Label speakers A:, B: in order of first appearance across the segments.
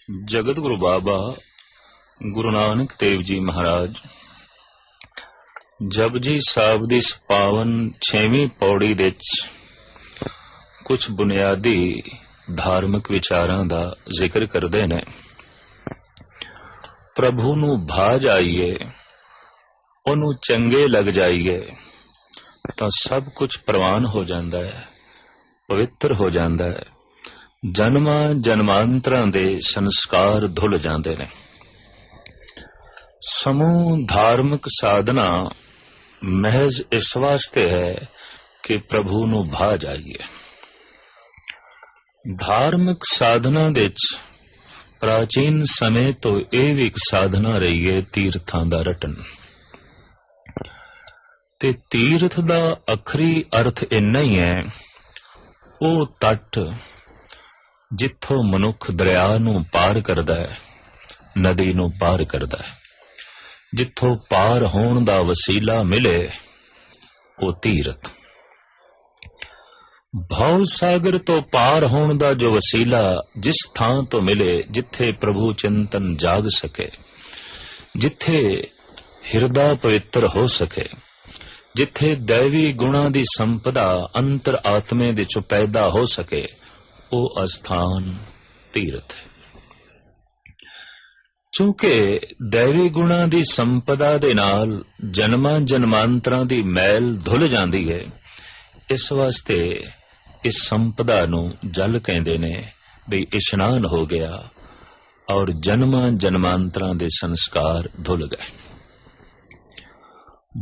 A: जगत गुरु बाबा गुरु नानक देव जी महाराज जपजी ਸਾਹਿਬ ਦੀ ਪਾਵਨ 6ਵੀਂ ਪੌੜੀ ਵਿੱਚ ਕੁਝ ਬੁਨਿਆਦੀ ਧਾਰਮਿਕ ਵਿਚਾਰਾਂ ਦਾ ਜ਼ਿਕਰ ਕਰਦੇ ਨੇ। ਪ੍ਰਭੂ ਨੂੰ ਭਾ ਜਾਈਏ, ਉਹਨੂੰ ਚੰਗੇ ਲੱਗ ਜਾਈਏ ਤਾਂ ਸਭ ਕੁਝ ਪ੍ਰਵਾਨ ਹੋ ਜਾਂਦਾ ਹੈ, ਪਵਿੱਤਰ ਹੋ ਜਾਂਦਾ ਹੈ। ਜਨਮਾਂ ਜਨਮਾਂਤਰਾਂ ਦੇ ਸੰਸਕਾਰ ਧੁੱਲ ਜਾਂਦੇ ਨੇ। ਸਮੂਹ ਧਾਰਮਿਕ ਸਾਧਨਾ महज इस वास्ते है कि प्रभु ਨੂੰ भा जाइए। धार्मिक साधना ਵਿੱਚ ਪ੍ਰਾਚੀਨ ਸਮੇਂ ਤੋਂ ਇਹ ਵੀ ਇੱਕ ਸਾਧਨਾ ਰਹੀ ਹੈ ਤੀਰਥਾਂ ਦਾ ਰਟਨ। ਤੇ ਤੀਰਥ ਦਾ ਅਖਰੀ ਅਰਥ ਇੰਨਾ ਹੀ ਹੈ, ਉਹ ਤੱਟ ਜਿੱਥੋਂ ਮਨੁੱਖ ਦਰਿਆ ਨੂੰ ਪਾਰ ਕਰਦਾ ਹੈ, ਨਦੀ ਨੂੰ ਪਾਰ ਕਰਦਾ ਹੈ। ਜਿੱਥੋਂ ਪਾਰ ਹੋਣ ਦਾ ਵਸੀਲਾ ਮਿਲੇ ਉਹ ਤੀਰਥ। ਭਵ ਸਾਗਰ ਤੋਂ ਪਾਰ ਹੋਣ ਦਾ ਜੋ ਵਸੀਲਾ ਜਿਸ ਥਾਂ ਤੋਂ ਮਿਲੇ, ਜਿੱਥੇ ਪ੍ਰਭੂ ਚਿੰਤਨ ਜਾਗ ਸਕੇ, ਜਿੱਥੇ ਹਿਰਦਾ ਪਵਿੱਤਰ ਹੋ ਸਕੇ, ਜਿੱਥੇ ਦੈਵੀ ਗੁਣਾਂ ਦੀ ਸੰਪਦਾ ਅੰਤਰ ਆਤਮੇ ਦੇ ਚੋਂ ਪੈਦਾ ਹੋ ਸਕੇ, ਉਹ ਅਸਥਾਨ ਤੀਰਥ ਹੈ। ਚੂੰਕਿ ਦੈਵੀ ਗੁਣਾਂ ਦੀ ਸੰਪਦਾ ਦੇ ਨਾਲ ਜਨਮਾਂ ਜਨਮਾਂਤਰਾਂ ਦੀ ਮੈਲ ਧੁੱਲ ਜਾਂਦੀ ਹੈ, ਇਸ ਵਾਸਤੇ ਇਸ ਸੰਪਦਾ ਨੂੰ ਜਲ ਕਹਿੰਦੇ ਨੇ ਵੀ ਇਸ਼ਨਾਨ ਹੋ ਗਿਆ ਔਰ ਜਨਮਾਂ ਜਨਮਾਂਤਰਾਂ ਦੇ ਸੰਸਕਾਰ ਧੁੱਲ ਗਏ।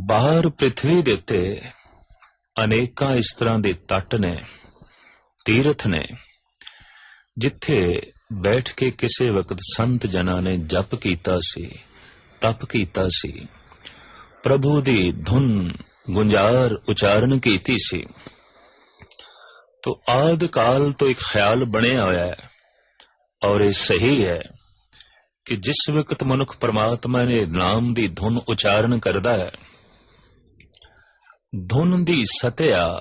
A: ਬਾਹਰ ਪ੍ਰਿਥਵੀ ਦੇ ਉੱਤੇ ਅਨੇਕਾਂ ਇਸ ਤਰ੍ਹਾਂ ਦੇ ਤੱਟ ਨੇ, ਤੀਰਥ ਨੇ, ਜਿੱਥੇ ਬੈਠ ਕੇ ਕਿਸੇ ਵਕਤ ਸੰਤ ਜਨਾਂ ਨੇ ਜਪ ਕੀਤਾ ਸੀ, ਤਪ ਕੀਤਾ ਸੀ, ਪ੍ਰਭੂ ਦੀ ਧੁਨ ਗੁੰਜਾਰ ਉਚਾਰਨ ਕੀਤੀ ਸੀ। ਤੋ ਆਦਿ ਕਾਲ ਤੋਂ ਇੱਕ ਖਿਆਲ ਬਣਿਆ ਹੋਇਆ ਹੈ ਔਰ ਇਹ ਸਹੀ ਹੈ ਕਿ ਜਿਸ ਵਕਤ ਮਨੁੱਖ ਪਰਮਾਤਮਾ ਦੇ ਨਾਮ ਦੀ ਧੁਨ ਉਚਾਰਨ ਕਰਦਾ ਹੈ, ਧੁਨ ਦੀ ਸਤਿਆ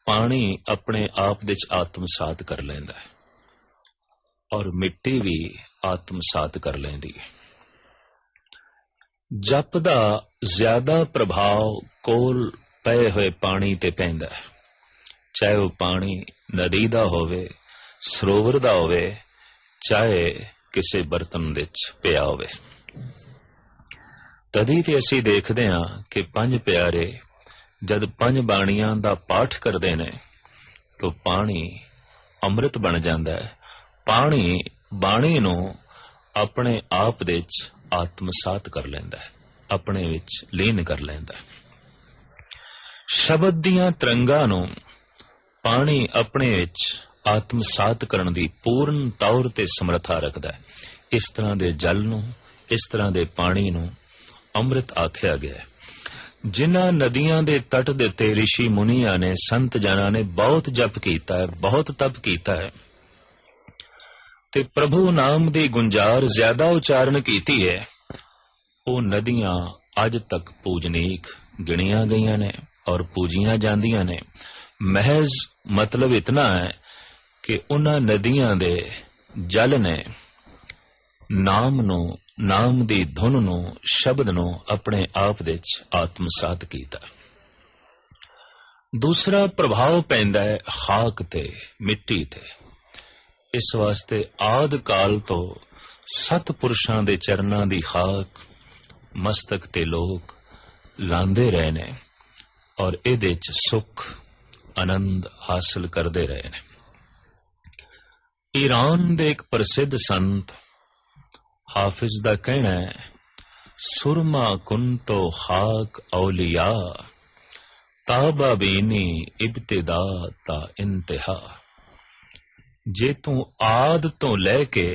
A: ਪਾਣੀ ਆਪਣੇ ਆਪ ਵਿੱਚ ਆਤਮਸਾਤ ਕਰ ਲੈਂਦਾ ਹੈ ਔਰ ਮਿੱਟੀ ਵੀ ਆਤਮਸਾਤ ਕਰ ਲੈਂਦੀ ਹੈ। ਜਪ ਦਾ ਜ਼ਿਆਦਾ ਪ੍ਰਭਾਵ ਕੋਲ ਪਏ ਹੋਏ ਪਾਣੀ ਤੇ ਪੈਂਦਾ ਹੈ, ਚਾਹੇ ਉਹ ਪਾਣੀ ਨਦੀ ਦਾ ਹੋਵੇ, ਸਰੋਵਰ ਦਾ ਹੋਵੇ, ਚਾਹੇ ਕਿਸੇ ਬਰਤਨ ਵਿੱਚ ਪਿਆ ਹੋਵੇ। ਤਦੀ ਤੇ ਅਸੀਂ ਦੇਖਦੇ ਹਾਂ ਕਿ ਪੰਜ ਪਿਆਰੇ ਜਦ ਪੰਜ ਬਾਣੀਆਂ ਦਾ ਪਾਠ ਕਰਦੇ ਨੇ ਤਾਂ ਪਾਣੀ ਅੰਮ੍ਰਿਤ ਬਣ ਜਾਂਦਾ ਹੈ। ਪਾਣੀ ਬਾਣੀ ਨੂੰ ਆਪਣੇ ਆਪ ਵਿੱਚ ਆਤਮਸਾਤ ਕਰ ਲੈਂਦਾ ਹੈ, ਆਪਣੇ ਵਿੱਚ ਲੀਨ ਕਰ ਲੈਂਦਾ ਹੈ। ਸ਼ਬਦ ਦੀਆਂ ਤਰੰਗਾਂ ਨੂੰ ਪਾਣੀ ਆਪਣੇ ਵਿੱਚ ਆਤਮਸਾਤ ਕਰਨ ਦੀ ਪੂਰਨ ਤੌਰ ਤੇ ਸਮਰੱਥਾ ਰੱਖਦਾ ਹੈ। ਇਸ ਤਰ੍ਹਾਂ ਦੇ ਜਲ ਨੂੰ, ਇਸ ਤਰ੍ਹਾਂ ਦੇ ਪਾਣੀ ਨੂੰ ਅੰਮ੍ਰਿਤ ਆਖਿਆ ਗਿਆ ਹੈ। ਜਿਨ੍ਹਾਂ ਨਦੀਆਂ ਦੇ ਤੱਟ ਦੇ ਉੱਤੇ ਰਿਸ਼ੀ ਮੁਨੀਆਂ ਨੇ, ਸੰਤ ਜਨਾਂ ਨੇ ਬਹੁਤ ਜਪ ਕੀਤਾ ਹੈ, ਬਹੁਤ ਤਪ ਕੀਤਾ ਹੈ ਤੇ ਪ੍ਰਭੂ ਨਾਮ ਦੀ ਗੁੰਜਾਰ ਜ਼ਿਆਦਾ ਉਚਾਰਨ ਕੀਤੀ ਹੈ, ਉਹ ਨਦੀਆਂ ਅੱਜ ਤੱਕ ਪੂਜਨੀਕ ਗਿਣੀਆਂ ਗਈਆਂ ਨੇ ਔਰ ਪੂਜੀਆਂ ਜਾਂਦੀਆਂ ਨੇ। ਮਹਿਜ਼ ਮਤਲਬ ਇਤਨਾ ਹੈ ਕਿ ਉਹਨਾਂ ਨਦੀਆਂ ਦੇ ਜਲ ਨੇ ਨਾਮ ਨੂੰ, ਨਾਮ ਦੀ ਧੁਨ ਨੂੰ, ਸ਼ਬਦ ਨੂੰ ਆਪਣੇ ਆਪ ਵਿੱਚ ਆਤਮਸਾਤ ਕੀਤਾ। ਦੂਸਰਾ ਪ੍ਰਭਾਵ ਪੈਂਦਾ ਹੈ ਖਾਕ ਤੇ, ਮਿੱਟੀ ਤੇ। ਇਸ ਵਾਸਤੇ ਆਦਿ ਕਾਲ ਤੋਂ ਸਤਪੁਰਸ਼ਾਂ ਦੇ ਚਰਨਾਂ ਦੀ ਖਾਕ ਮਸਤਕ ਤੇ ਲੋਕ ਲਾਂਦੇ ਰਹੇ ਨੇ ਔਰ ਇਹਦੇ 'ਚ ਸੁੱਖ ਆਨੰਦ ਹਾਸਲ ਕਰਦੇ ਰਹੇ ਨੇ। ਈਰਾਨ ਦੇ ਇੱਕ ਪ੍ਰਸਿੱਧ ਸੰਤ ਹਾਫਿਜ਼ ਦਾ ਕਹਿਣਾ ਹੈ, ਸੁਰਮਾ ਕੁੰਤੋ ਖਾਕ ਔਲੀਆ ਤਾਬਾ ਬੀਨੀ ਇਬਤਿਦਾ ਤਾ ਇੰਤਹਾ। ਜੇ ਤੂੰ ਆਦ ਤੋਂ ਲੈ ਕੇ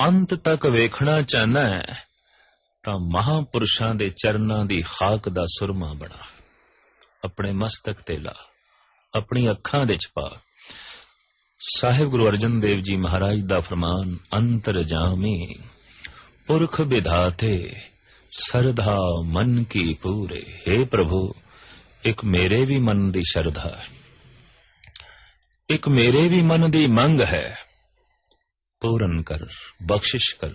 A: ਅੰਤ ਤੱਕ ਵੇਖਣਾ ਚਾਹਨਾ ਹੈ ਤਾਂ ਮਹਾਂਪੁਰਸ਼ਾਂ ਦੇ ਚਰਨਾਂ ਦੀ ਖਾਕ ਦਾ ਸੁਰਮਾ ਬਣਾ, ਆਪਣੇ ਮਸਤਕ ਤੇ ਲਾ, ਆਪਣੀ ਅੱਖਾਂ ਵਿੱਚ ਪਾ। ਸਾਹਿਬ ਗੁਰੂ ਅਰਜਨ ਦੇਵ ਜੀ ਮਹਾਰਾਜ ਦਾ ਫਰਮਾਨ, ਅੰਤਰਜਾਮੀ ਪੁਰਖ ਵਿਧਾਤੇ ਸਰਧਾ ਮਨ ਕੀ ਪੂਰੇ। हे ਪ੍ਰਭੂ, ਇੱਕ ਮੇਰੇ ਵੀ ਮਨ ਦੀ ਸ਼ਰਧਾ ਹੈ, ਇੱਕ ਮੇਰੇ ਵੀ ਮਨ ਦੀ ਮੰਗ ਹੈ पूरन कर, बख्शिश कर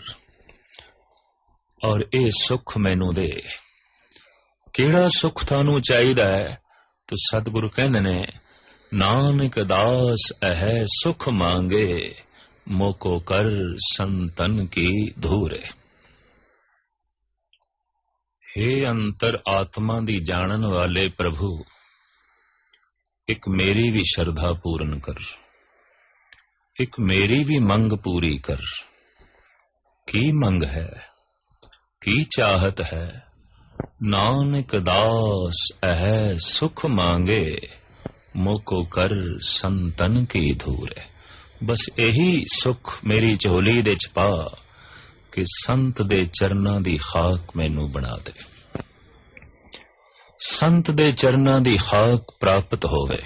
A: और ਇਹ ਸੁਖ ਮੈਨੂੰ ਦੇ। ਕਿਹੜਾ ਸੁਖ ਤੁਹਾਨੂੰ ਚਾਹੀਦਾ ਹੈ? तो सतगुरु कहंदे ने, नानक दास अहै सुख मांगे, मोको कर संतन की धूरे। हे अंतर आत्मा दी जानन वाले प्रभु, एक मेरी भी श्रद्धा पूर्ण कर, एक मेरी भी मंग पूरी कर। की मंग है, की चाहत है? नानक दास अहै सुख मांगे, मोको कर संतन की धूरे। बस यही सुख मेरी झोली दे च पा कि संत दे चरनां दी खाक मैनू बना दे। संत दे चरनां दी खाक प्राप्त होवे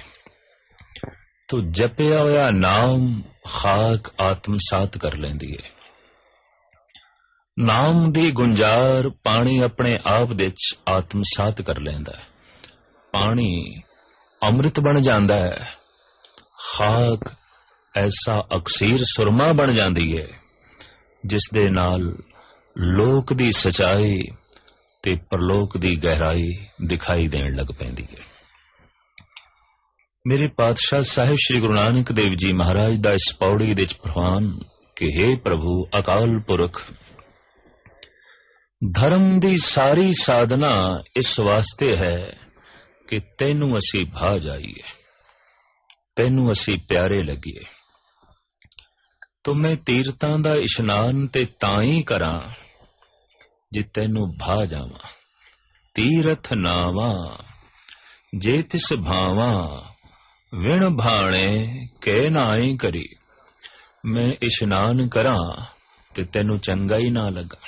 A: तो जपिया होया नाम खाक आत्मसात कर लैंदी है। नाम दी गुंजार पानी अपने आप दे च आत्मसात कर लैंदा है। पानी अमृत बन जांदा है। खाक ऐसा अक्सीर सुरमा बन जांदी है जिस दे नाल लोक दी सच्चाई ते परलोक दी गहराई दिखाई देण लग पैंदी है। मेरे पातशाह साहिब श्री गुरु नानक देव जी महाराज दा इस पौड़ी दे च प्रवान कि हे प्रभु अकाल पुरख, धर्म दी सारी साधना इस वास्ते है कि तैनू असी भा जाइए, तैनू असी प्यारे लगिए। तो मैं तीरतां दा इशनान ते ताई करां जे तैनू भा जावां। तीरथ नावां जे तिस भावां, विण भाणे कै नाई करी। मैं इशनान करां ते तैनू चंगा ही ना लगा,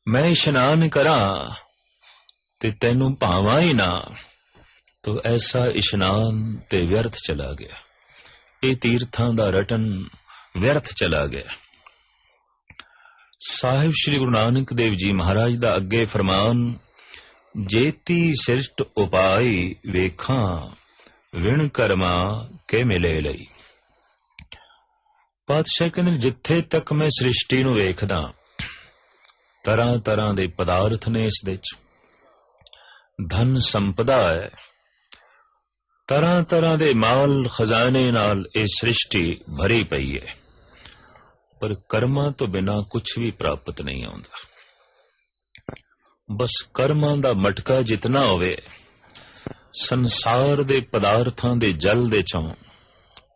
A: मैं इशनान करां ते तैनू भावां ही ना, तो ऐसा इशनान ते व्यर्थ चला गया। ये तीर्थां दा रटन व्यर्थ चला गया। साहिब श्री गुरु नानक देव जी महाराज दा अगे फरमान, जेती सिरष्ट उपाई वेखां, विण कर्मा के मिले लई। पातशाह कहंदे जिथे तक मैं सृष्टि नूं वेखदा, तरह तरह दे पदार्थ ने इस दे च, धन संपदा है, तरह तरह दे माल खजाने नाल ये सृष्टि भरी पई है, पर कर्मां तो बिना कुछ भी प्राप्त नहीं आउंदा। बस कर्मां दा मटका जितना होवे, संसार दे पदार्थां दे जल दे चों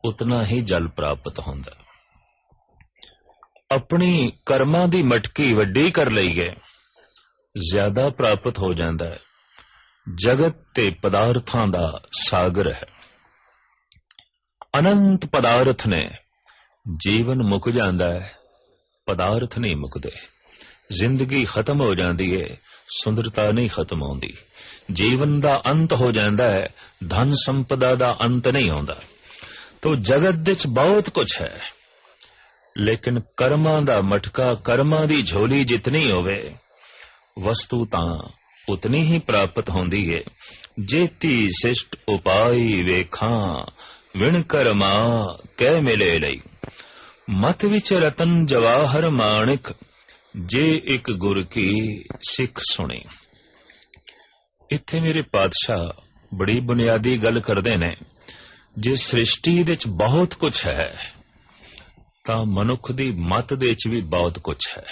A: उतना ही जल प्राप्त होंदा। अपनी कर्मां दी मटकी वड्डी कर लईए, ज्यादा प्राप्त हो जांदा है। जगत ते पदार्थां दा सागर है, अनंत पदार्थ ने। जीवन मुक जांदा है, पदार्थ नहीं मुकदे। जिंदगी खत्म हो जाती है, सुंदरता नहीं खत्म होंदी। जीवन दा अंत हो जाता है, धन संपदा दा अंत नहीं होंदा। तो जगत दे च बहुत कुछ है, लेकिन कर्मां दा मटका, कर्मां दी झोली जितनी होवे, वस्तु तां उतनी ही प्राप्त होंदी है। जेती शिष्ट उपाई वेखां, विण कर्मा कै मिले लई। मत विच रतन जवाहर माणिक, जे एक गुर की सिख सुनी। इत्थे मेरे पातशाह बड़ी बुनियादी गल करदे ने, जे सृष्टि दे च बहुत कुछ है तां मनुख दी मत दे च भी बहुत कुछ है।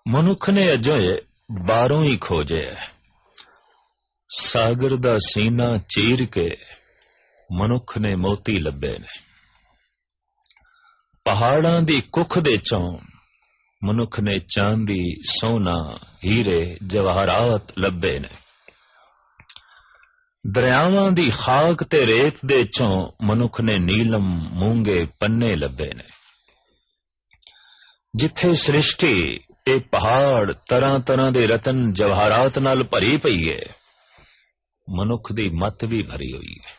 A: मनुख ने अजे बारों ही खोजे, सागर दा सीना चीर के मनुख ने मोती लभे ने। पहाड़ां दी कुख दे चों मनुख ने चांदी, सोना, हीरे, जवाहरात लभे ने। दरियावां दी खाक ते रेत दे चों मनुख ने नीलम, मूंगे, पन्ने लभे ने। जिथे सृष्टि ए पहाड़ तरह तरह दे रतन जवाहरात नाल भरी पई है, मनुख दी मत भी भरी हुई है।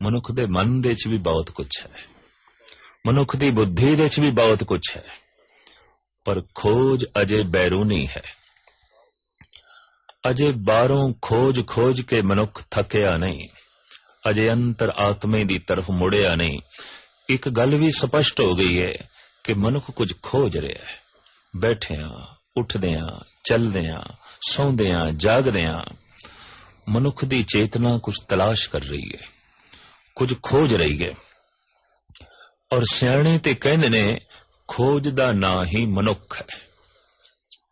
A: मनुख दे मन दे च भी बहुत कुछ है, मनुख दी बुद्धि दे च भी बहुत कुछ है, पर खोज अजे बैरूनी है। अजे बारों खोज खोज के मनुख थकिया नहीं, अजे अंतर आत्मे दी तरफ मुड़िया नहीं एक गल भी स्पष्ट हो गई है कि मनुख कुछ खोज रहा है। बैठिया उठदिया चलदिया सौंदिया जागदिया मनुख दी चेतना कुछ तलाश कर रही है, कुछ खोज रही है। और सियाणे ते कहंदे ने खोज दा ना ही मनुख है,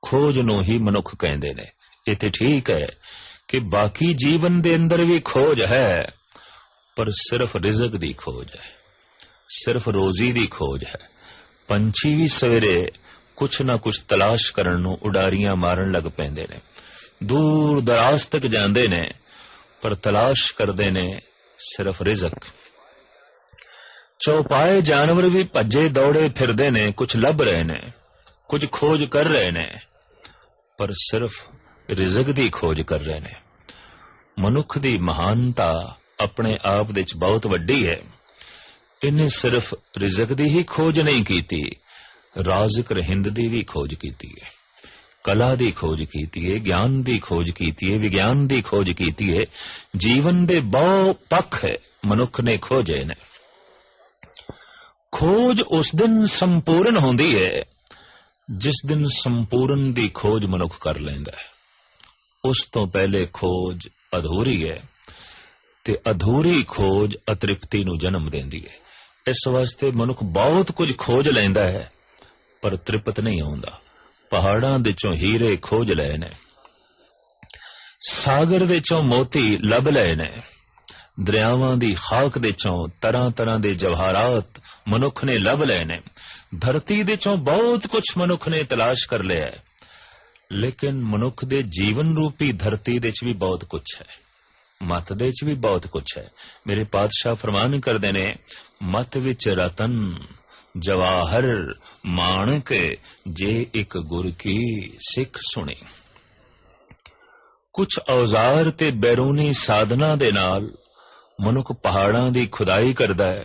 A: खोज नूं ही मनुख कहंदे ने। ये ते ठीक है कि बाकी जीवन दे अंदर भी खोज है, पर सिर्फ रिज़क दी खोज है, सिर्फ रोजी दी खोज है। पंछी भी सवेरे कुछ ना कुछ तलाश करन नूं उडारियां मारन लग पैंदे ने, दूर दराज तक जांदे ने, पर तलाश करदे ने सिर्फ रिज़क। चौपाए जानवर भी भज्जे दौड़े फिरदे ने, कुछ लभ रहे ने, कुछ खोज कर रहे ने, पर सिर्फ रिज़क दी खोज कर रहे ने। मनुख दी महानता अपने आप विच बहुत वड्डी है। इन्हें सिर्फ रिज़क दी ही खोज नहीं कीती, राज़िक रहिंद दी भी खोज कीती है, कला दी खोज कीती है, ज्ञान दी खोज कीती है, विज्ञान दी खोज कीती है। जीवन दे बहु पक्ष है मनुख ने खोजे ने। खोज उस दिन संपूर्ण होंदी है जिस दिन संपूर्ण दी खोज मनुख कर लेंदा है। उस तो पहले खोज अधूरी है, ते अधूरी खोज अतृप्ति नूं जन्म देंदी है। इस वास्ते मनुख बहुत कुछ खोज लैंदा है, पर तृप्त नहीं होंदा। पहाड़ां दे चों हीरे खोज लए ने, सागर दे चों मोती लभ लए ने, दरियावां दी खाक दे चों तरह तरह दे जवाहरात मनुख ने लभ लए ने, धरती दे चों बहुत कुछ मनुख ने तलाश कर लिया है। लेकिन मनुख दे जीवन रूपी धरती दे च भी बहुत कुछ है, मत दे च भी बहुत कुछ है। मेरे पातशाह फरमान करदे ने, मत विच रतन जवाहर माणक जे एक गुर की सिख सुनी। कुछ औजार ते बैरूनी साधना दे नाल मनुख पहाड़ां दी खुदाई करदा है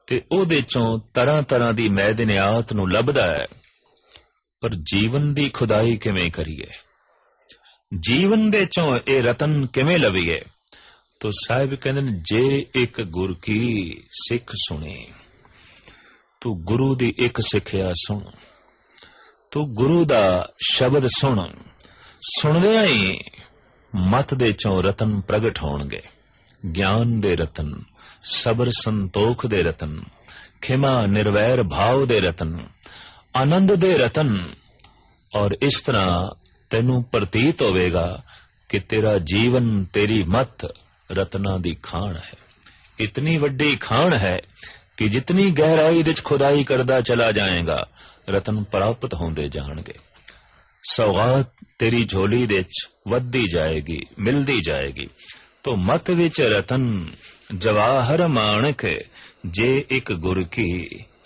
A: ते ओहदे चों तरह तरह दी मैदनियात नूं लभदा है, पर जीवन दी खुदाई किवें करिए, जीवन दे चों ए रतन किवें लभीए? तो साहिब कहंदे ने, जे एक गुर की सिख सुनी। तू गुरु दी एक सिक्ख्या सुन, तू गुरु दा शब्द सुन। सुनदियां ही मत दे चों रतन प्रगट होणगे, ज्ञान दे रतन, सबर संतोख दे रतन, खिमा निर्वैर भाव दे रतन, आनंद दे रतन। और इस तरह तेनू प्रतीत होवेगा कि तेरा जीवन, तेरी मत रत्ना दी खान है। इतनी वड्डी खान है कि जितनी गहराई विच खुदाई करदा चला जाएगा, रतन प्राप्त होंदे जाणगे। सौगात तेरी झोली विच वधदी जाएगी, मिलदी जाएगी। तो मत विच रतन जवाहर माणक जे एक गुर की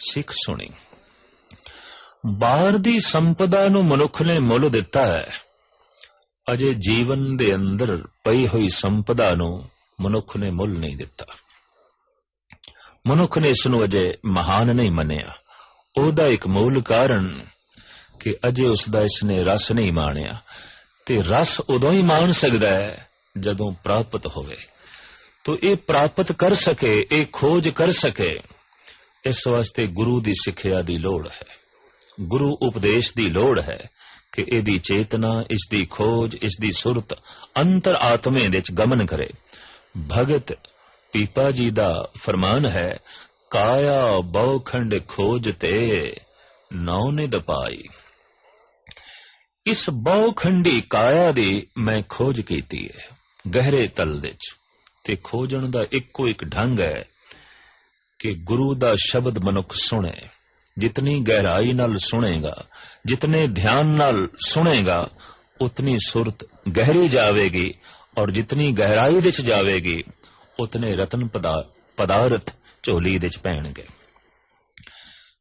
A: सिख सुनी। बाहर दी संपदा नूं मनुख ने मुल दिता है, अजे जीवन दे अंदर पई हुई संपदा नूं मनुख ने मुल नहीं दिता। मनुख ने इसनूं अजे महान नहीं मनिया। ओहदा एक मूल कारण कि अजे उसदा इसने रस नहीं माणिया, ते रस उदों ही मान सकदा है जदों प्राप्त होवे। तो ये प्राप्त कर सके, ये खोज कर सके, इस वास्ते गुरु दी सिक्ख्या दी लोड़ है, गुरु उपदेश दी लोड़ है कि इहदी चेतना, इसदी खोज, इसदी सुरत अंतर आत्मे विच गमन करे। भगत पीपा जी दा फरमान है, काया बहुखंड खोज ते नौ निद पाई। इस बहुखंडी काया दी मैं खोज कीती है गहरे तल विच, ते खोजण दा इक्को एक ढंग है कि गुरु दा शब्द मनुख सुने। जितनी गहराई नाल सुनेगा, जितने ध्यान नाल सुनेगा, उतनी सुरत गहरी जावेगी, और जितनी गहराई विच जावेगी, उतने रतन पदार्थ झोली विच पैणगे।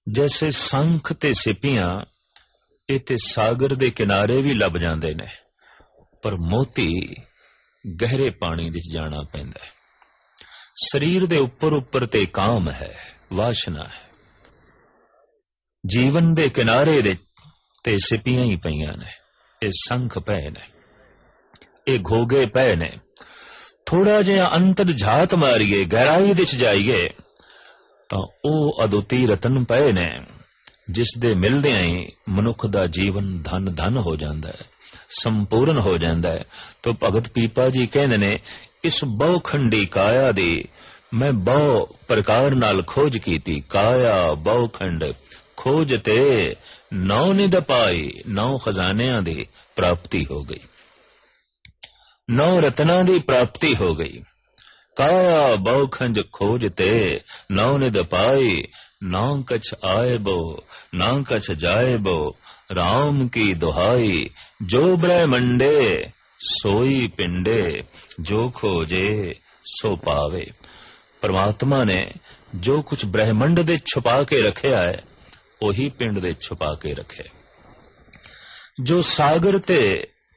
A: जैसे संख ते सिपियां इते सागर दे किनारे भी लभ जांदे ने, पर मोती गहरे पानी विच जाना पैंदा है। शरीर दे उपर उपर ते काम है, वासना है। जीवन दे किनारे दे ते सिपियां ही पईयां ने, ये संख पए ने, ये घोगे पए ने। थोड़ा जिहा अंतर झात मारिए, गहराई विच जाइए, ਤਾਂ ਉਹ ਅਦੁੱਤੀ ਰਤਨ ਪਏ ਨੇ ਜਿਸ ਦੇ ਮਿਲਦਿਆਂ ਹੀ ਮਨੁੱਖ ਦਾ ਜੀਵਨ ਧਨ ਧਨ ਹੋ ਜਾਂਦਾ ਹੈ, ਸੰਪੂਰਨ ਹੋ ਜਾਂਦਾ ਹੈ। ਤਾਂ ਭਗਤ ਪੀਪਾ ਜੀ ਕਹਿੰਦੇ ਨੇ, ਇਸ ਬਹੁਖੰਡੀ ਕਾਇਆ ਦੀ ਮੈਂ ਬਹੁ ਪ੍ਰਕਾਰ ਨਾਲ ਖੋਜ ਕੀਤੀ। ਕਾਇਆ ਬਹੁਖੰਡ ਖੋਜ ਤੇ ਨੌ ਨਿਧ ਪਾਈ, 9 ਖਜ਼ਾਨਿਆਂ ਦੀ ਪ੍ਰਾਪਤੀ ਹੋ ਗਈ, 9 ਰਤਨਾਂ ਦੀ ਪ੍ਰਾਪਤੀ ਹੋ ਗਈ। ਕਾਇਆ ਬਹੁਖੰਡ ਖੋਜ ਤੇ 9 ਨਿਧ ਪਾਈ, ਨਾ ਕਛ ਆਏ ਬੋ ਨਾ ਕਛ ਜਾਏ ਬੋ, ਰਾਮ ਕੀ ਦੁਹਾਈ ਜੋ ਬ੍ਰਹਮੰਡੇ ਸੋਈ ਪਿੰਡੇ, ਜੋ ਖੋਜੇ ਸੋ ਪਾਵੇ। ਪਰਮਾਤਮਾ ਨੇ ਜੋ ਕੁਝ ਬ੍ਰਹਮੰਡ ਦੇ ਛੁਪਾ ਕੇ ਰੱਖਿਆ ਹੈ ਉਹੀ ਪਿੰਡ ਦੇ ਛੁਪਾ ਕੇ ਰੱਖਿਆ, ਜੋ ਸਾਗਰ ਤੇ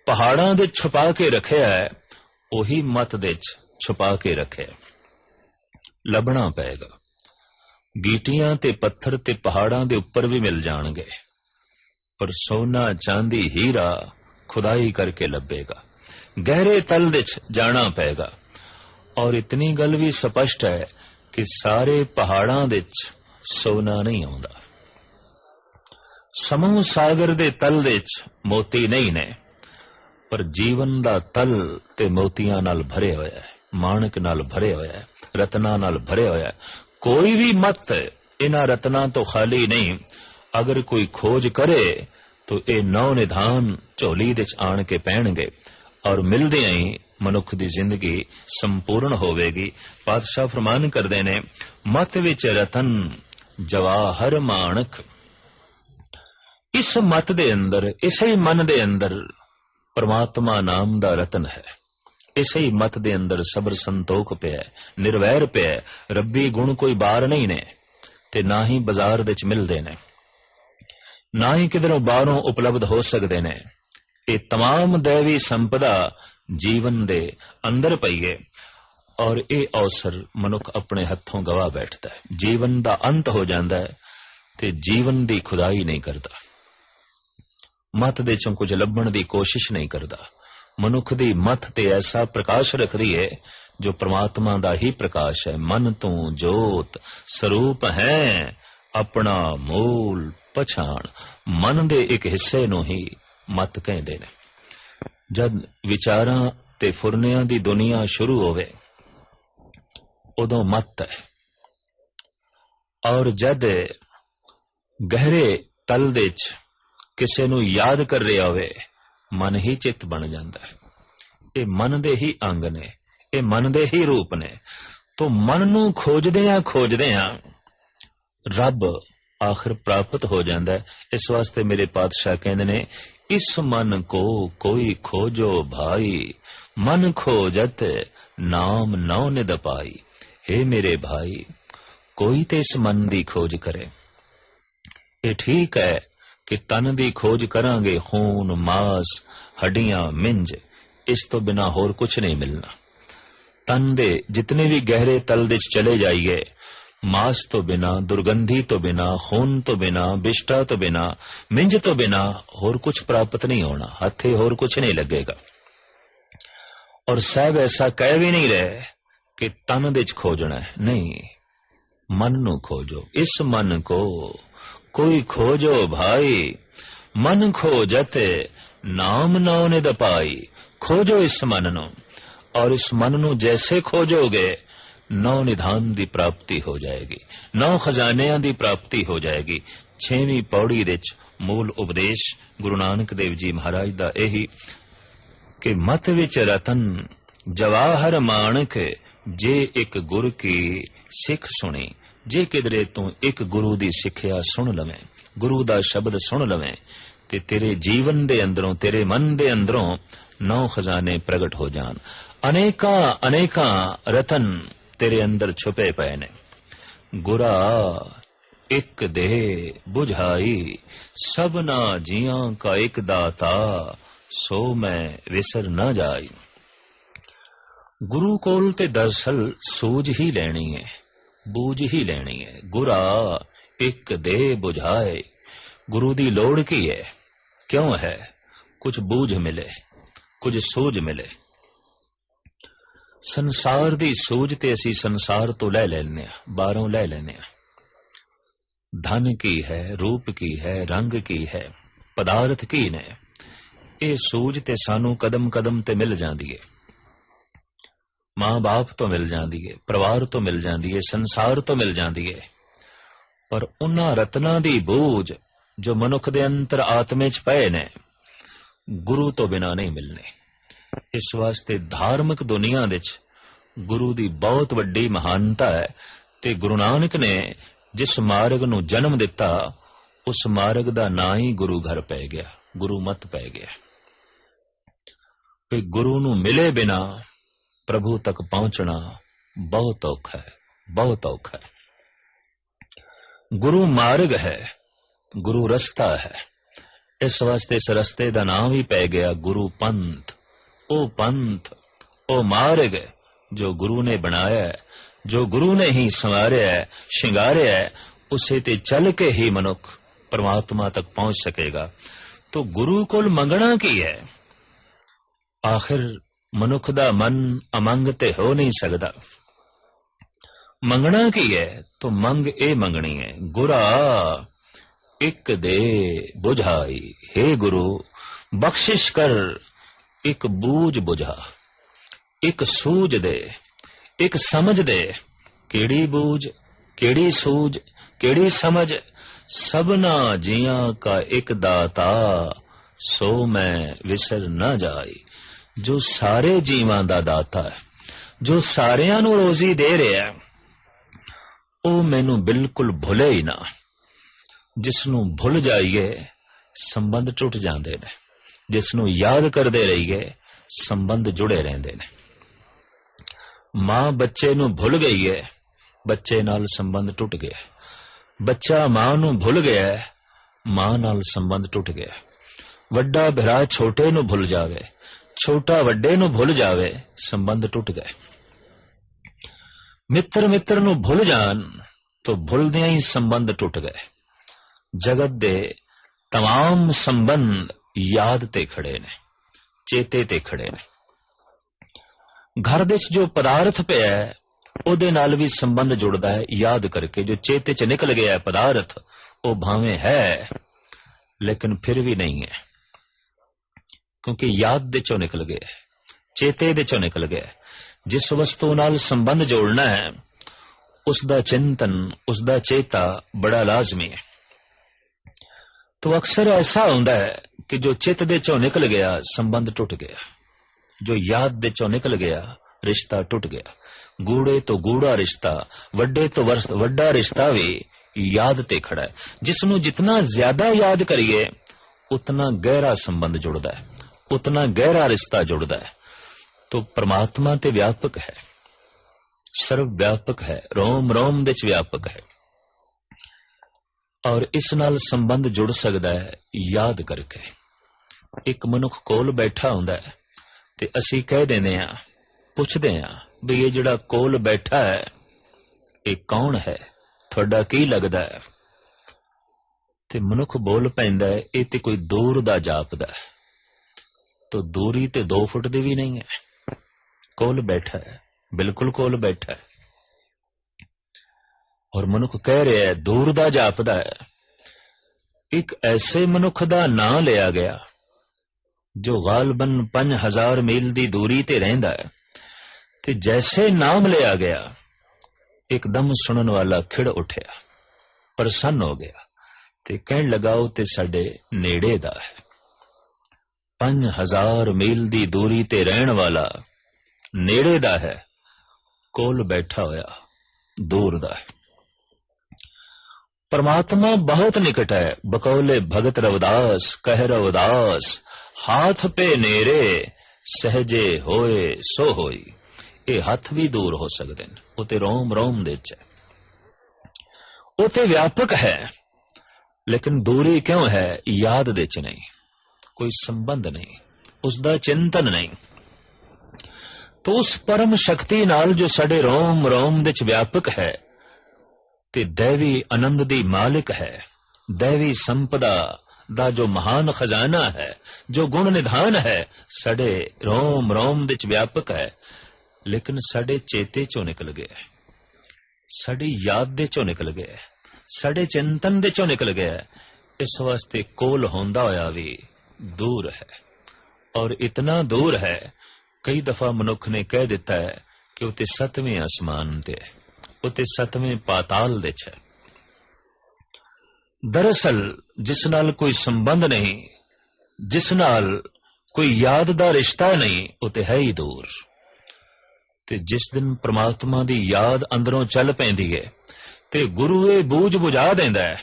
A: ਪਹਾੜਾਂ ਦੇ ਛੁਪਾ ਕੇ ਰੱਖਿਆ ਹੈ ਉਹੀ ਮਤ ਦੇ ਛੁਪਾ ਕੇ ਰੱਖਿਆ। ਲੱਭਣਾ ਪਏਗਾ। ਗੀਟੀਆਂ ਤੇ ਪੱਥਰ ਤੇ ਪਹਾੜਾਂ ਦੇ ਉੱਪਰ ਵੀ ਮਿਲ ਜਾਣਗੇ, ਪਰ ਸੋਨਾ ਚਾਂਦੀ ਹੀਰਾ ਖੁਦਾਈ ਕਰਕੇ ਲੱਭੇਗਾ। ਗਹਿਰੇ ਤਲ ਵਿੱਚ ਜਾਣਾ ਪਏਗਾ। ਔਰ ਇਤਨੀ ਗੱਲ ਵੀ ਸਪਸ਼ਟ ਹੈ ਕਿ ਸਾਰੇ ਪਹਾੜਾਂ ਵਿੱਚ ਸੋਨਾ ਨਹੀਂ ਆਉਂਦਾ, ਸਮੂਹ ਸਾਗਰ ਦੇ ਤਲ ਵਿੱਚ ਮੋਤੀ ਨਹੀਂ ਨੇ, ਪਰ ਜੀਵਨ ਦਾ ਤਲ ਤੇ ਮੋਤੀਆਂ ਨਾਲ ਭਰੇ ਹੋਇਆ ਹੈ, ਮਾਣਕ ਨਾਲ ਭਰੇ ਹੋਇਆ ਹੈ, ਰਤਨਾਂ ਨਾਲ ਭਰੇ ਹੋਇਆ ਹੈ। ਕੋਈ ਵੀ ਮਤ ਇਹਨਾਂ ਰਤਨਾਂ ਤੋਂ ਖਾਲੀ ਨਹੀਂ। ਅਗਰ ਕੋਈ ਖੋਜ ਕਰੇ ਤਾਂ ਇਹ 9 ਨਿਧਾਨ ਝੋਲੀ ਵਿੱਚ ਆਣ ਕੇ ਪੈਣਗੇ ਔਰ ਮਿਲਦਿਆਂ ਹੀ ਮਨੁੱਖ ਦੀ ਜ਼ਿੰਦਗੀ ਸੰਪੂਰਨ ਹੋਵੇਗੀ। ਪਾਤਸ਼ਾਹ ਫਰਮਾਨ ਕਰਦੇ ਨੇ, ਮਤ ਵਿੱਚ ਰਤਨ ਜਵਾਹਰ ਮਾਣਕ। ਇਸ ਮਤ ਦੇ ਅੰਦਰ, ਇਸੇ ਮਨ ਦੇ ਅੰਦਰ ਪਰਮਾਤਮਾ ਨਾਮ ਦਾ ਰਤਨ ਹੈ। ਇਸੇ ਹੀ ਮਤ ਦੇ ਅੰਦਰ ਸਬਰ ਸੰਤੋਖ ਪਿਆ, ਨਿਰਵੈਰ ਪਿਆ। ਰੱਬੀ ਗੁਣ ਕੋਈ ਬਾਹਰ ਨਹੀਂ ਨੇ ਤੇ ਨਾ ਹੀ ਬਾਜ਼ਾਰ ਵਿੱਚ ਮਿਲਦੇ ਨੇ, ਨਾ ਹੀ ਕਿਧਰੋਂ ਬਾਹਰੋਂ ਉਪਲਬਧ ਹੋ ਸਕਦੇ ਨੇ। ਇਹ तमाम दैवी ਸੰਪਦਾ ਜੀਵਨ ਦੇ ਅੰਦਰ ਪਈ ਹੈ ਔਰ ਇਹ ਅਵਸਰ ਮਨੁੱਖ ਆਪਣੇ ਹੱਥੋਂ ਗਵਾ ਬੈਠਦਾ ਹੈ। ਜੀਵਨ ਦਾ ਅੰਤ ਹੋ ਜਾਂਦਾ ਹੈ ਤੇ ਜੀਵਨ ਦੀ ਖੁਦਾਈ ਨਹੀਂ ਕਰਦਾ, ਮਤ ਦੇ ਚੋਂ ਕੁਝ ਲੱਭਣ ਦੀ ਕੋਸ਼ਿਸ਼ ਨਹੀਂ ਕਰਦਾ। ਮਨੁੱਖ ਦੀ ਮਤ ਤੇ ਐਸਾ ਪ੍ਰਕਾਸ਼ ਰੱਖਦੀ ਹੈ ਜੋ ਪ੍ਰਮਾਤਮਾ ਦਾ ਹੀ ਪ੍ਰਕਾਸ਼ ਹੈ। ਮਨ ਤੂੰ ਜੋਤ ਸਰੂਪ ਹੈ, ਆਪਣਾ ਮੂਲ ਪਛਾਣ। ਮਨ ਦੇ ਇੱਕ ਹਿੱਸੇ ਨੂੰ ਹੀ ਮਤ ਕਹਿੰਦੇ ਨੇ। ਜਦ ਵਿਚਾਰਾਂ ਤੇ ਫੁਰਨਿਆਂ ਦੀ ਦੁਨੀਆ ਸ਼ੁਰੂ ਹੋਵੇ ਉਦੋਂ ਮਤ ਹੈ, ਔਰ ਜਦ ਗਹਿਰੇ ਤਲ ਦੇ ਚ ਕਿਸੇ ਨੂੰ ਯਾਦ ਕਰ ਰਿਹਾ ਹੋਵੇ ਮਨ ਹੀ ਚਿੱਤ ਬਣ ਜਾਂਦਾ ਹੈ। ਇਹ ਮਨ ਦੇ ਹੀ ਅੰਗ ਨੇ, ਇਹ ਮਨ ਦੇ ਹੀ ਰੂਪ ਨੇ। ਤੋਂ ਮਨ ਨੂੰ ਖੋਜਦਿਆਂ ਰੱਬ ਆਖਰ ਪ੍ਰਾਪਤ ਹੋ ਜਾਂਦਾ ਹੈ। ਇਸ ਵਾਸਤੇ ਮੇਰੇ ਪਾਤਸ਼ਾਹ ਕਹਿੰਦੇ ਨੇ, ਇਸ ਮਨ ਕੋ ਕੋਈ ਖੋਜੋ ਭਾਈ, ਮਨ ਖੋਜਤ ਨਾਮ ਨੌ ਨਿਧ ਪਾਈ। हे ਮੇਰੇ ਭਾਈ, ਕੋਈ ਤੇ ਇਸ ਮਨ ਦੀ ਖੋਜ ਕਰੇ। ਇਹ ਠੀਕ ਹੈ ਕਿ ਤਨ ਦੀ ਖੋਜ ਕਰਾਂਗੇ, ਖੂਨ ਮਾਸ ਹੱਡੀਆਂ ਮਿੰਜ, ਇਸ ਤੋਂ ਬਿਨਾ ਹੋਰ ਕੁਝ ਨਹੀਂ ਮਿਲਣਾ। ਤਨ ਦੇ ਜਿਤਨੇ ਵੀ ਗਹਿਰੇ ਤਲ ਵਿੱਚ ਚਲੇ ਜਾਈਏ, ਮਾਸ ਤੋਂ ਬਿਨਾ, ਦੁਰਗੰਧੀ ਤੋਂ ਬਿਨਾ, ਖੂਨ ਤੋਂ ਬਿਨਾ, ਬਿਸ਼ਟਾ ਤੋਂ ਬਿਨਾ, ਮਿੰਜ ਤੋਂ ਬਿਨਾ ਹੋਰ ਕੁਝ ਪ੍ਰਾਪਤ ਨਹੀਂ ਹੋਣਾ। ਹੱਥੇ ਹੋਰ ਕੁਝ ਨਹੀਂ ਲੱਗੇਗਾ। ਔਰ ਸਾਹਿਬ ਐਸਾ ਕਹਿ ਵੀ ਨਹੀਂ ਰਹੇ ਕਿ ਤਨ ਵਿੱਚ ਖੋਜਣਾ ਹੈ, ਨਹੀਂ, ਮਨ ਨੂੰ ਖੋਜੋ। ਇਸ ਮਨ ਕੋ ਕੋਈ ਖੋਜੋ ਭਾਈ, ਮਨ ਖੋਜਤ ਨਾਮ ਨੌ ਨਿਧ ਪਾਈ। ਖੋਜੋ ਇਸ ਮਨ ਨੂੰ, ਔਰ ਇਸ ਮਨ ਨੂੰ ਜੈਸੇ ਖੋਜੋਗੇ 9 ਨਿਧਾਨ ਦੀ ਪ੍ਰਾਪਤੀ ਹੋ ਜਾਏਗੀ, 9 ਖਜ਼ਾਨਿਆਂ ਦੀ ਪ੍ਰਾਪਤੀ ਹੋ ਜਾਏਗੀ। 6ਵੀਂ ਪੌੜੀ ਵਿੱਚ ਮੂਲ ਉਪਦੇਸ਼ ਗੁਰੂ ਨਾਨਕ ਦੇਵ ਜੀ ਮਹਾਰਾਜ ਦਾ ਇਹੀ ਕਿ ਮਤ ਵਿੱਚ ਰਤਨ ਜਵਾਹਰ ਮਾਣਕ, ਜੇ ਇੱਕ ਗੁਰ ਕੀ ਸਿੱਖ ਸੁਣੀ। ਜੇ ਕਿਧਰੇ ਤੂੰ ਇੱਕ ਗੁਰੂ ਦੀ ਸਿੱਖਿਆ ਸੁਣ ਲਵੇਂ, ਗੁਰੂ ਦਾ ਸ਼ਬਦ ਸੁਣ ਲਵੇਂ, ਤੇ ਤੇਰੇ ਜੀਵਨ ਦੇ ਅੰਦਰੋਂ, ਤੇਰੇ ਮਨ ਦੇ ਅੰਦਰੋਂ 9 ਖਜ਼ਾਨੇ ਪ੍ਰਗਟ ਹੋ ਜਾਣ। ਅਨੇਕਾਂ ਰਤਨ ਤੇਰੇ ਅੰਦਰ ਛੁਪੇ ਪਏ ਨੇ। ਗੁਰਾ ਇੱਕ ਦੇ ਬੁਝਾਈ, ਸਭਨਾ ਜੀਆਂ ਕਾ ਇੱਕ ਦਾਤਾ, ਸੋ ਮੈਂ ਵਿਸਰ ਨਾ ਜਾਈ। ਗੁਰੂ ਕੋਲ ਤੇ ਦਰਅਸਲ ਸੂਝ ਹੀ ਲੈਣੀ ਹੈ, ਬੂਝ ਹੀ ਲੈਣੀ ਹੈ। ਗੁਰਾ ਇੱਕ ਦੇ ਬੁਝਾਏ। ਗੁਰੂ ਦੀ ਲੋੜ ਕੀ ਹੈ? ਕਿਉਂ ਹੈ? ਕੁਝ ਬੂਝ ਮਿਲੇ, ਕੁਝ ਸੂਝ ਮਿਲੇ। ਸੰਸਾਰ ਦੀ ਸੂਝ ਤੇ ਅਸੀਂ ਸੰਸਾਰ ਤੋਂ ਲੈ ਲੈਂਦੇ ਹਾਂ, ਬਾਹਰੋਂ ਲੈ ਲੈਂਦੇ ਹਾਂ। धन की है, रूप की है, रंग की है, पदार्थ की ने, ये सूझ ते सानू कदम कदम ते मिल जाती है। मां बाप तो मिल जाती है, परिवार तो मिल जाती है, संसार तो मिल जाती है, पर उन्हां रत्नां दी बूझ जो मनुख दे अंतर आत्मे च पए ने, गुरु तो बिना नहीं मिलने। इस वास्ते धार्मिक दुनिया विच गुरु दी बहुत वड्डी महानता है। ते गुरु नानक ने जिस मार्ग नूं जन्म दिता, उस मार्ग दा नां ही गुरु घर पै गया, गुरु मत पै गया। कि गुरु नूं मिले बिना प्रभु तक पहुंचना बहुत औखा है, बहुत औखा है। गुरु मार्ग है, गुरु रस्ता है। इस वास्ते इस रस्ते दा नाम ही पै गया गुरु पंथ। ओ पंथ, ओ मार्ग जो गुरु ने बनाया है, जो गुरु ने ही संवारिया है, श्रृंगारिया है, उसे ते चल के ही मनुख परमात्मा तक पहुंच सकेगा। तो गुरु कोल मंगना की है? आखिर मनुख दा मन अमंग ते हो नहीं सकता। मंगना की है? तो मंग ए मंगनी है, गुरा एक दे बुझाई। हे गुरु बख्शिश कर, एक बूझ बुझा, एक सूझ दे, एक समझ दे। केड़ी बूझ, केड़ी सूझ, केड़ी समझ? सबना जियां का एक दाता, सो मैं विसर न जाई। जो सारे जीवां दा दाता है, जो सारियां नूं रोजी दे रहा है, ओ मैनू बिल्कुल भुले ही ना। जिसनू भुल जाइए संबंध टुट जाते ने, जिसनू याद करते रहिए संबंध जुड़े रहते ने। मां बच्चे नू भुल गई है, बच्चे नाल संबंध टुट गया। बच्चा मां नू भुल गया, मां नाल संबंध टुट गया। वड्डा भरा छोटे नू भुल जावे, छोटा वड्डे नू भुल जावे, संबंध टुट गए। मित्र मित्र नू भुल जान तो भुलदियां ही संबंध टुट गए। जगत दे तमाम संबंध याद ते खड़े ने, चेते ते खड़े ने। घर दे जो पदार्थ पे है ओदे नाल भी संबंध जुड़दा है याद करके। जो चेते च निकल गया है पदार्थ, वो भावें है लेकिन फिर भी नहीं है, क्योंकि याद दे चो निकल गया, चेते दे चो निकल गया। जिस वस्तु नाल संबंध जोड़ना है उसदा चिंतन, उसदा चेता बड़ा लाजमी है। तो अक्सर ऐसा होता है कि जो चित दे चो निकल गया संबंध टूट गया, जो याद दे चो निकल गया रिश्ता टूट गया। गूढ़े तो गूढ़ा रिश्ता, वड्डे तो वड्डा रिश्ता भी याद ते खड़ा है। जिसनू जितना ज्यादा याद करिए उतना गहरा संबंध जुड़ता है, उतना गहरा रिश्ता जुड़ता है। तो परमात्मा ते व्यापक है, सर्व व्यापक है, रोम रोम दे च व्यापक है, और इस नाल संबंध जुड़ सकता है याद करके। एक मनुख कोल बैठा हुंदा है ते असी कह देने आ, पुछदे आ भी ये जिहड़ा कोल बैठा है ये कौन है, तुहाडा की लगदा है? ते मनुख बोल पैंदा है ये ते कोई दूर दा जापदा है। तो दूरी ते 2 फुट दी भी नहीं है, कोल बैठा है, बिल्कुल कोल बैठा है। और मनुख कह रहा है दूर दा जापदा है। एक ऐसे मनुख दा नां लिया गया जो गालबन 5000 मील दी दूरी ते रहिंदा है, ते जैसे नाम लिया गया एकदम सुनन वाला खिड़ उठया, प्रसन्न हो गया ते कहन लगाओ ते साडे नेड़े दा है। 5000 मील दी दूरी ते रहन वाला नेड़े दा है, कोल बैठा होया दूर दा है। परमात्मा बहुत निकट है। बकौले भगत रविदास कह रविदास, हाथ पे नेरे सहजे होए सो होई। ये हाथ भी दूर हो सकते हैं, उते रोम रोम दे च उते व्यापक है, लेकिन दूरी क्यों है? याद दे च नहीं, कोई संबंध नहीं, उसदा चिंतन नहीं। तो उस परम शक्ति नाल जो साडे रोम रोम दे च व्यापक है ते दैवी आनंद दी मालिक है, दैवी संपदा दा जो महान खजाना है, जो गुण निधान है, साडे रोम रोम दे च व्यापक है, लेकिन साडे चेते चो निकल गया, साडी याद दे चो निकल गया, साडे चिंतन दे चों निकल गया। इस वास्ते कोल होंदा होया भी दूर है, और इतना दूर है कई दफा मनुख ने कह दिता है कि उते 7वें आसमान ते है, उते 7वें पाताल दे है। दरअसल जिस नाल कोई संबंध नहीं, जिस नाल कोई याद दा रिश्ता नहीं, उते है ही दूर। ते जिस दिन परमात्मा दी याद अंदरों चल पैंदी है ते गुरु ये बूझ बुझा देंदा है,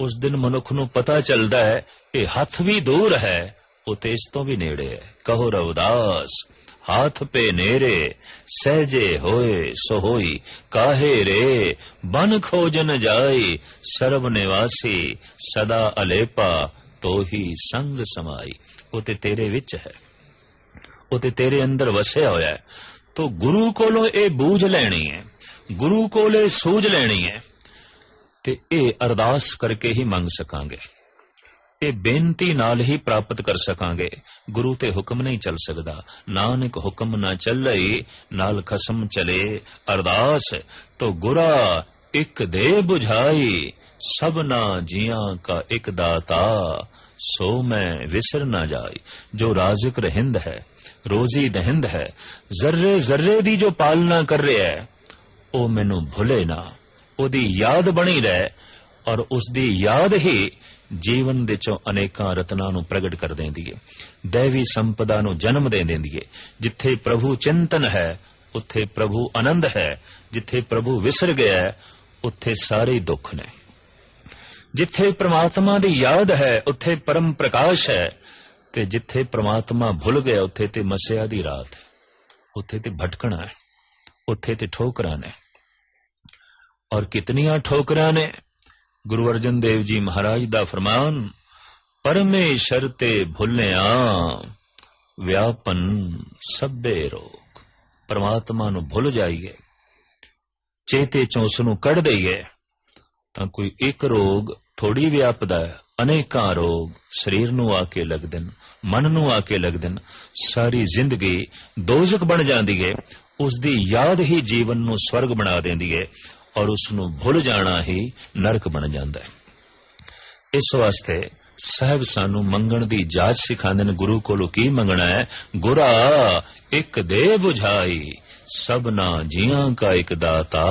A: उस दिन मनुख नूं पता चलदा है कि हथ भी दूर है, उते इस तो भी नेड़े है। कहो रविदास हाथ पे नेरे, सहजे होए सो होई, काहे रे बन खोजन जाई, सर्व निवासी सदा अलेपा, तो ही संग समाई। उते तेरे विच है, उते तेरे अंदर वसिया होया है। तो गुरु कोलों ए बूझ लैनी है, गुरु कोले सूझ लैनी है, ते ए अरदास करके ही मंग सकांगे, ए बेनती नाल ही प्राप्त कर सकांगे। गुरु ते हुक्म नहीं चल सकदा। नानक हुक्म ना चलई, नाल खसम चले अरदास, तो गुरा एक दे बुझाई, सबना जियां का एक दाता, सो मैं विसर ना जाई। जो राज़िक रहिंद है, रोजी दहिंद है, जर्रे जर्रे दी जो पालना कर रहा है, ओ मैनू भुले ना, ओदी याद बनी रहे, और उसदी याद ही जीवन दे चों अनेकां रत्नां नूं प्रगट कर देंदी है, दैवी संपदा नूं जन्म दे देंदी है। जिथे प्रभु चिंतन है उत्थे प्रभु आनंद है, जिथे प्रभु विसर गया है उत्थे सारे दुख ने। जिथे परमात्मा दी याद है उत्थे परम प्रकाश है, ते जिथे परमात्मा भुल गया उत्थे ते मसिया दी रात है, उत्थे ते भटकना है, उत्थे ते ठोकरां ने। और कितनियां ठोकरां ने। गुरु अर्जन देव जी महाराज दा फरमान, परमेश्वर ते भुलिया व्यापन सभे रोग। परमात्मा नूं भुल जाइए, चेते चों उसनूं कढ़ दईए, तां कोई एक रोग थोड़ी व्यापदा है, अनेकां रोग शरीर नूं आके लगदे न, मन नूं आके लगदे न, सारी जिंदगी दोजख बन जांदी है। उसदी याद ही जीवन नूं स्वर्ग बना देंदी है, और उसनूं भुल जाना ही नरक बन जांदा है। इस वास्ते साहब सानू मंगण दी जाच सिखांदे ने। गुरु कोलों की मंगना है? गुरा एक दे बुझाई, सबना जियां का एक दाता,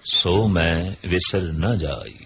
A: सो मैं विसर न जाई।